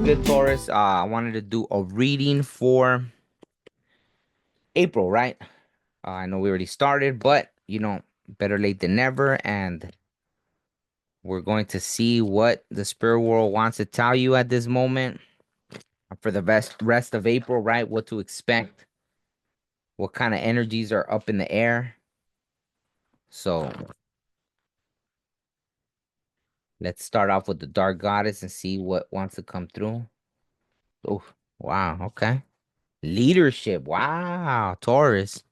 good, Taurus? I wanted to do a reading for April, right? I know we already started, but better late than never. And we're going to see what the spirit world wants to tell you at this moment for the rest of April, right? What to expect, what kind of energies are up in the air. So let's start off with the Dark Goddess and see what wants to come through. Oh, wow. Okay. Leadership. Wow. Taurus.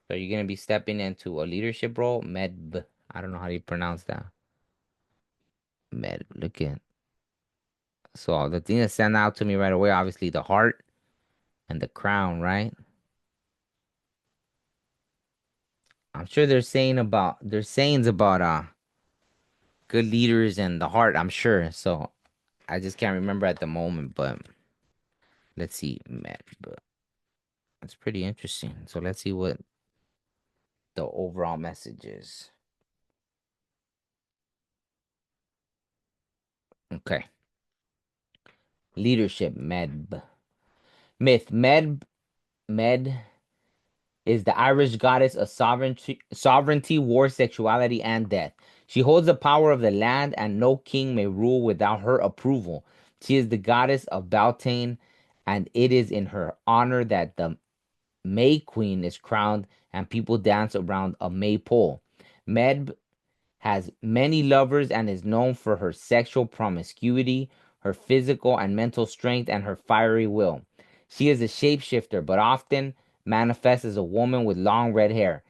So you're gonna be stepping into a leadership role, med. I don't know how you pronounce that. Med. Look at. So the thing that stand out to me right away, obviously the heart and the crown, right? I'm sure there's sayings about good leaders and the heart. I'm sure. So I just can't remember at the moment, but let's see, med. But it's pretty interesting. So let's see what the overall message is. Okay, leadership, med. Myth, med is the Irish goddess of sovereignty, war, sexuality, and death. She holds the power of the land, and no king may rule without her approval. She is the goddess of Beltane, and it is in her honor that the May Queen is crowned and people dance around a maypole. Med has many lovers and is known for her sexual promiscuity, her physical and mental strength, and her fiery will. She is a shapeshifter, but often manifests as a woman with long red hair,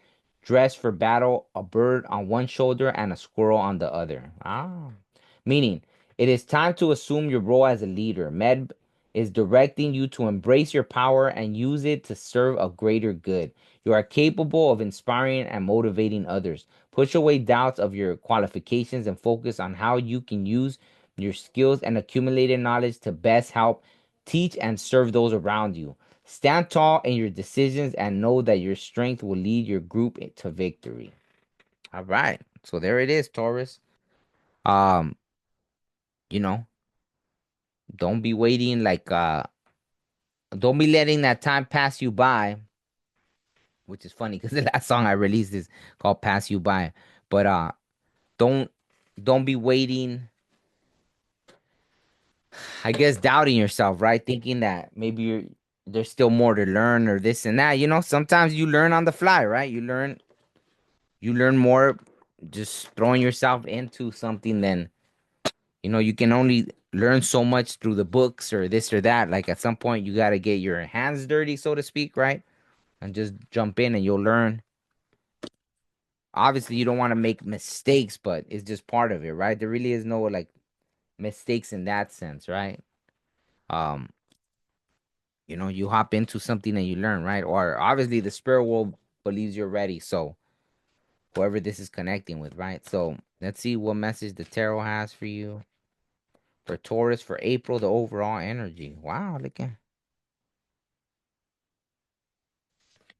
dressed for battle, a bird on one shoulder and a squirrel on the other. Ah. Meaning, it is time to assume your role as a leader. Med is directing you to embrace your power and use it to serve a greater good. You are capable of inspiring and motivating others. Push away doubts of your qualifications and focus on how you can use your skills and accumulated knowledge to best help, teach, and serve those around you. Stand tall in your decisions and know that your strength will lead your group to victory. All right. So there it is, Taurus. Um, you know, don't be waiting don't be letting that time pass you by, which is funny because the last song I released is called Pass You By. But don't don't be waiting, I guess, doubting yourself, right? Thinking that maybe there's still more to learn or this and that. Sometimes you learn on the fly, right? You learn more just throwing yourself into something than, you can only learn so much through the books or this or that. Like at some point you got to get your hands dirty, so to speak, right? And just jump in and you'll learn. Obviously, you don't want to make mistakes, but it's just part of it, right? There really is no like mistakes in that sense, right? Um, you hop into something and you learn, right? Or obviously the spirit world believes you're ready. So whoever this is connecting with, right? So let's see what message the tarot has for you. For Taurus for April, the overall energy. Wow, look at.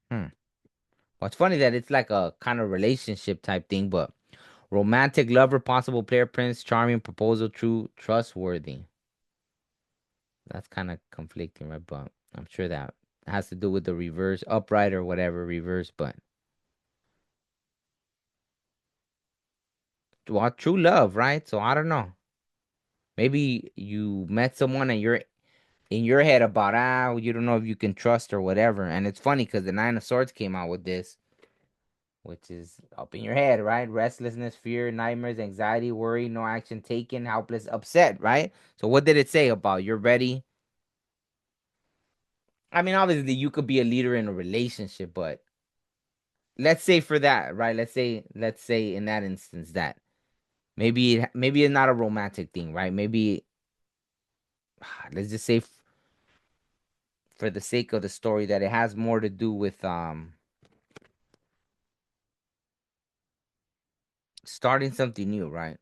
Hmm. Well, it's funny that it's like a kind of relationship type thing, but romantic lover, possible player, prince, charming, proposal, true, trustworthy. That's kind of conflicting, right? But I'm sure that has to do with the reverse, upright or whatever reverse. But well, true love, right? So I don't know. Maybe you met someone and you're in your head about you don't know if you can trust or whatever. And it's funny because the Nine of Swords came out with this, which is up in your head, right? Restlessness, fear, nightmares, anxiety, worry, no action taken, helpless, upset, right? So what did it say about you're ready? I mean, obviously you could be a leader in a relationship, but let's say for that, right? Let's say in that instance that maybe it's not a romantic thing, right? Maybe let's just say for the sake of the story that it has more to do with starting something new, right?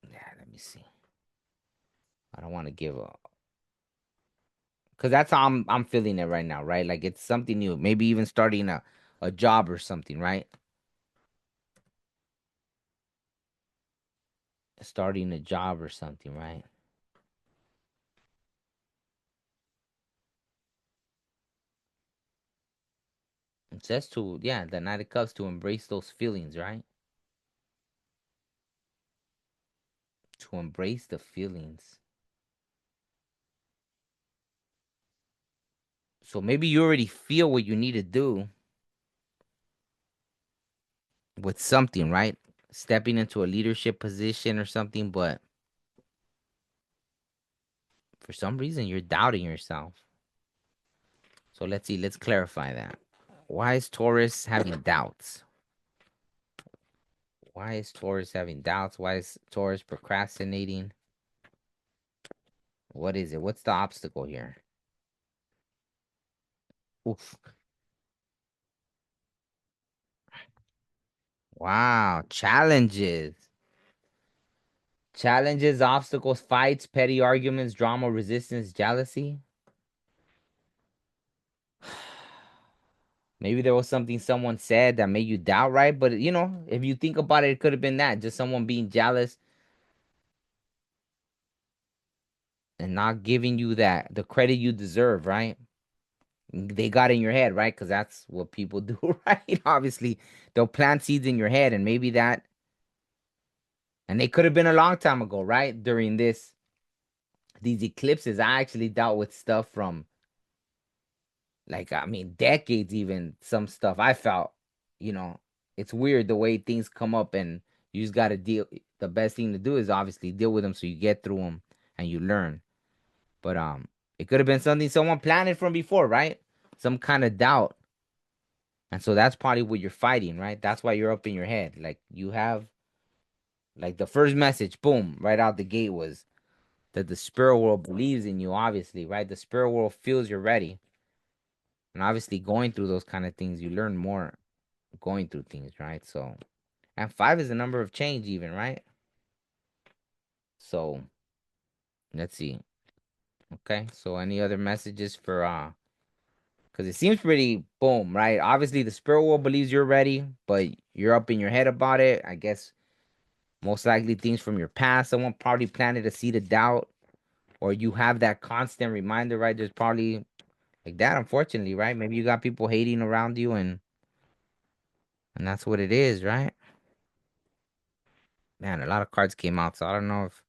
Yeah, let me see. I don't want to give a because that's how I'm feeling it right now, right? Like it's something new. Maybe even starting a job or something, right? Starting a job or something, right? says to, yeah, the Knight of Cups to embrace those feelings, right? To embrace the feelings. So maybe you already feel what you need to do with something, right? Stepping into a leadership position or something, but for some reason you're doubting yourself. So let's see, let's clarify that. Why is Taurus having doubts? Why is Taurus having doubts? Why is Taurus procrastinating? What is it? What's the obstacle here? Oof. Wow. Challenges. Challenges, obstacles, fights, petty arguments, drama, resistance, jealousy. Maybe there was something someone said that made you doubt, right? But if you think about it, it could have been that just someone being jealous and not giving you that the credit you deserve, right? They got in your head, right? Because that's what people do, right? Obviously, they'll plant seeds in your head, and maybe that, and it could have been a long time ago, right? During these eclipses, I actually dealt with stuff from, like, I mean, decades, even some stuff I felt, you know, it's weird the way things come up, and you just got to deal. The best thing to do is obviously deal with them so you get through them and you learn. But it could have been something someone planted from before, right? Some kind of doubt. And so that's probably what you're fighting, right? That's why you're up in your head. Like you have, like the first message, boom, right out the gate was that the spirit world believes in you, obviously, right? The spirit world feels you're ready. And obviously, going through those kind of things, you learn more going through things, right? So, and five is the number of change, even, right? So, let's see. Okay. So, any other messages for, because it seems pretty boom, right? Obviously, the spirit world believes you're ready, but you're up in your head about it. I guess most likely things from your past. Someone probably planted a seed of doubt, or you have that constant reminder, right? There's probably like that, unfortunately, right? Maybe you got people hating around you, and that's what it is, right? Man, a lot of cards came out, so I don't know if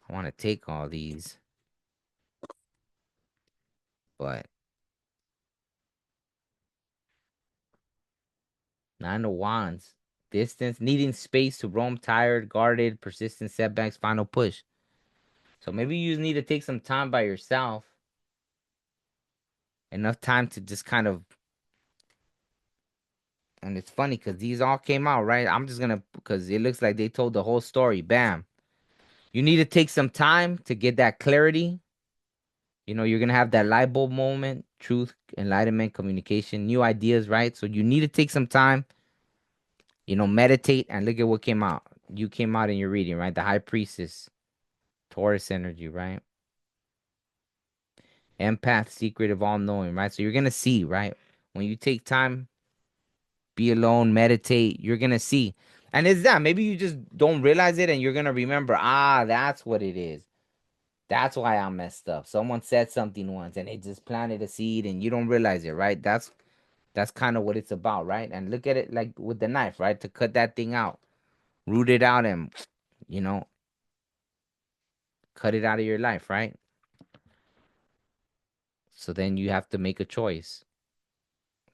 I want to take all these, but Nine of Wands, distance, needing space to roam, tired, guarded, persistent setbacks, final push. So maybe you just need to take some time by yourself, enough time to just kind of. And it's funny because these all came out, right? I'm just gonna, because it looks like they told the whole story. Bam. You need to take some time to get that clarity. You're gonna have that light bulb moment, truth, enlightenment, communication, new ideas, right? So you need to take some time, meditate, and look at what came out. You came out in your reading, right? The high priestess, Taurus energy, right? Empath, secret of all knowing, right? So you're gonna see, right? When you take time, be alone, meditate, you're gonna see. And it's that. Maybe you just don't realize it and you're gonna remember, that's what it is. That's why I'm messed up. Someone said something once and it just planted a seed and you don't realize it, right? That's kind of what it's about, right? And look at it like with the knife, right? To cut that thing out, root it out, and you know, cut it out of your life, right? So then you have to make a choice.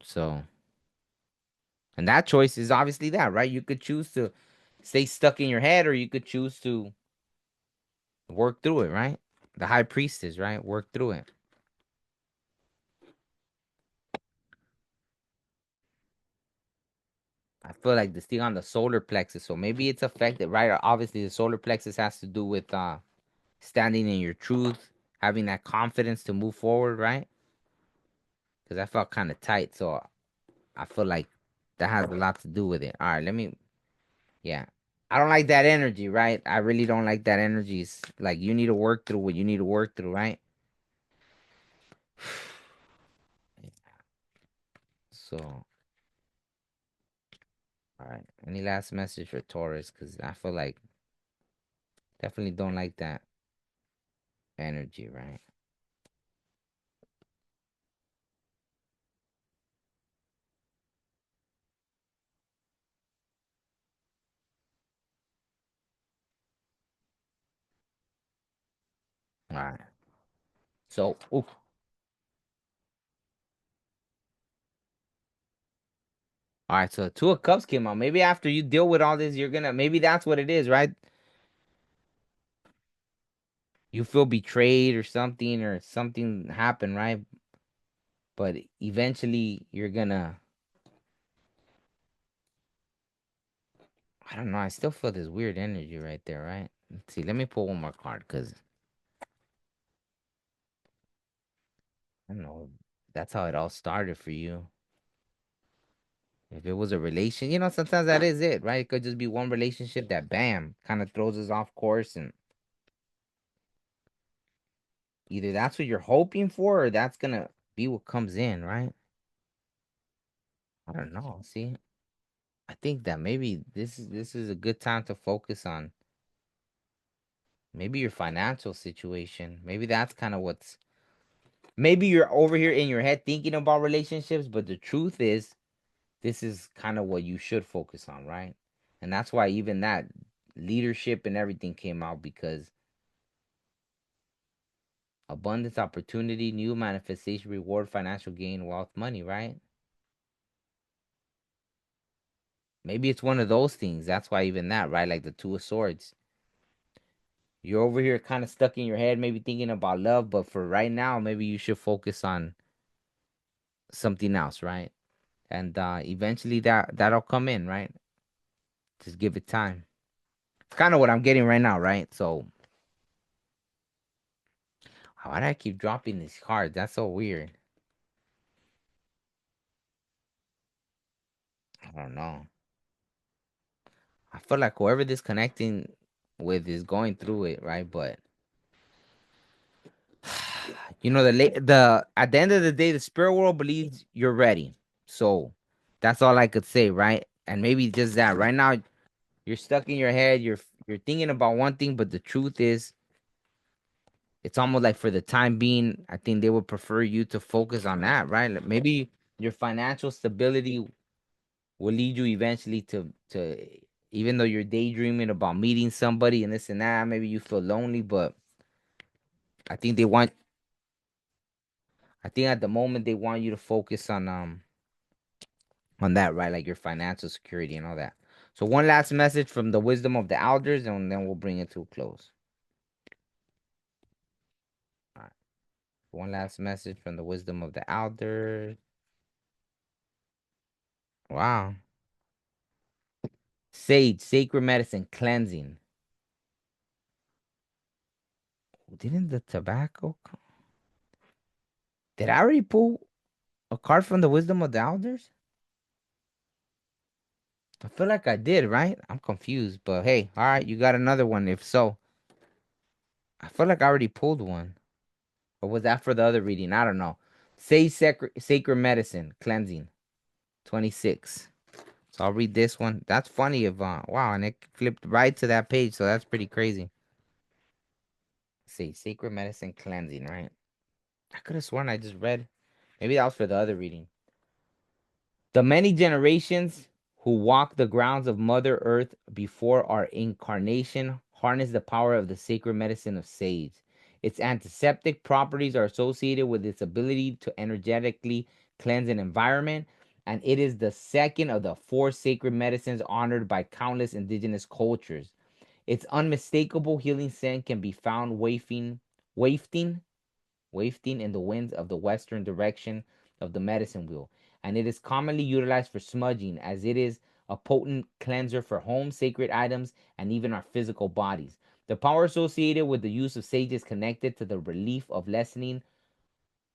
So, and that choice is obviously that, right? You could choose to stay stuck in your head, or you could choose to work through it, right? The high priestess, right? Work through it. I feel like this thing on the solar plexus, so maybe it's affected, right? Obviously, the solar plexus has to do with standing in your truth, having that confidence to move forward, right? Because I felt kind of tight, so I feel like that has a lot to do with it. All right, yeah. I don't like that energy, right? I really don't like that energy. It's like you need to work through what you need to work through, right? So, all right. Any last message for Taurus? Because I feel like definitely don't like that energy, right? All right. So, ooh, all right. So two of cups came out. Maybe after you deal with all this, you're gonna. Maybe that's what it is, right? You feel betrayed or something happened, right? But eventually, you're gonna. I don't know. I still feel this weird energy right there, right? Let's see. Let me pull one more card because I don't know. That's how it all started for you. If it was a relation, sometimes that is it, right? It could just be one relationship that bam kind of throws us off course, and either that's what you're hoping for or that's gonna be what comes in, right? I don't know. See, I think that maybe this is a good time to focus on maybe your financial situation. Maybe that's kind of what's maybe you're over here in your head thinking about relationships, but the truth is this is kind of what you should focus on, right? And that's why even that leadership and everything came out because abundance, opportunity, new manifestation, reward, financial gain, wealth, money, right? Maybe it's one of those things. That's why even that, right? Like the two of swords. You're over here kind of stuck in your head, maybe thinking about love, but for right now, maybe you should focus on something else, right? And eventually that'll come in, right? Just give it time. It's kind of what I'm getting right now, right? So why do I keep dropping these cards? That's so weird. I don't know. I feel like whoever this connecting with is going through it, right? But the at the end of the day, the spirit world believes you're ready. So that's all I could say, right? And maybe just that. Right now, you're stuck in your head. You're thinking about one thing, but the truth is, it's almost like for the time being, I think they would prefer you to focus on that, right? Like maybe your financial stability will lead you eventually to even though you're daydreaming about meeting somebody and this and that, maybe you feel lonely, but I think they want I think at the moment they want you to focus on that, right? Like your financial security and all that. So one last message from the wisdom of the elders, and then we'll bring it to a close. All right. One last message from the wisdom of the elders. Wow. Sage, sacred medicine, cleansing. Didn't the tobacco Did I already pull a card from the wisdom of the elders? I feel like I did, right? I'm confused, but hey, all right, you got another one. If so, I feel like I already pulled one. Or was that for the other reading? I don't know. Say sacred medicine, cleansing, 26. So I'll read this one. That's funny. Wow, and it flipped right to that page, so that's pretty crazy. Say sacred medicine, cleansing, right? I could have sworn I just read. Maybe that was for the other reading. The many generations who walked the grounds of Mother Earth before our incarnation harness the power of the sacred medicine of sage. Its antiseptic properties are associated with its ability to energetically cleanse an environment, and it is the second of the four sacred medicines honored by countless indigenous cultures. Its unmistakable healing scent can be found wafting wafting in the winds of the western direction of the medicine wheel, and it is commonly utilized for smudging as it is a potent cleanser for homes, sacred items, and even our physical bodies. The power associated with the use of sage is connected to the relief of lessening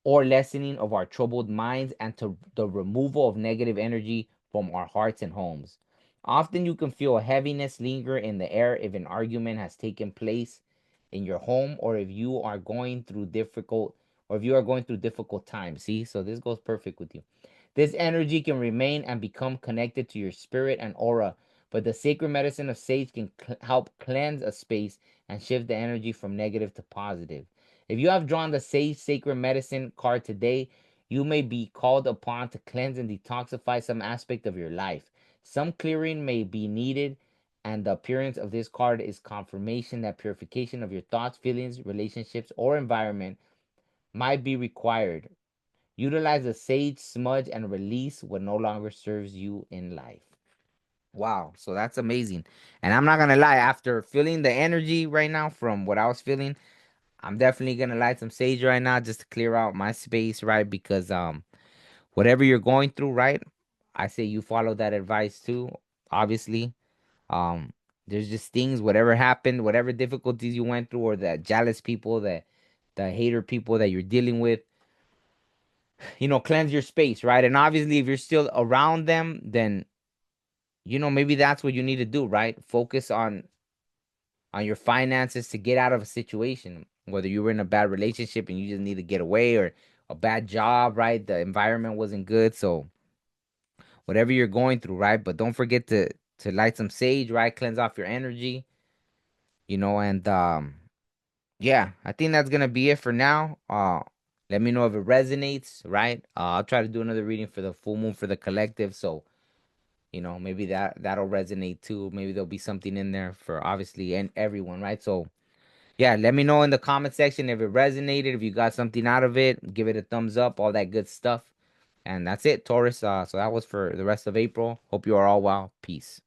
of our troubled minds and to the removal of negative energy from our hearts and homes. Often you can feel a heaviness linger in the air if an argument has taken place in your home or if you are going through difficult times. See? So this goes perfect with you. This energy can remain and become connected to your spirit and aura, but the sacred medicine of sage can help cleanse a space and shift the energy from negative to positive. If you have drawn the Sage Sacred Medicine card today, you may be called upon to cleanse and detoxify some aspect of your life. Some clearing may be needed, And the appearance of this card is confirmation that purification of your thoughts, feelings, relationships, or environment might be required. Utilize a sage smudge and release what no longer serves you in life. Wow, so that's amazing. And I'm not gonna lie, after feeling the energy right now from what I was feeling, I'm definitely gonna light some sage right now just to clear out my space, right? Because whatever you're going through, right? I say you follow that advice too, obviously. Um, there's just things, whatever happened, whatever difficulties you went through, or that jealous people, that the hater people that you're dealing with, cleanse your space, right? And obviously, if you're still around them, then maybe that's what you need to do, right? Focus on your finances to get out of a situation, whether you were in a bad relationship and you just need to get away, or a bad job, right? The environment wasn't good, so whatever you're going through, right? But don't forget to light some sage, right? Cleanse off your energy, and yeah, I think that's gonna be it for now. Let me know if it resonates, right? I'll try to do another reading for the full moon for the collective, so maybe that'll resonate too. Maybe there'll be something in there for obviously and everyone, right? So yeah, let me know in the comment section if it resonated, if you got something out of it. Give it a thumbs up, all that good stuff. And that's it, Taurus. So that was for the rest of April. Hope you are all well. Peace.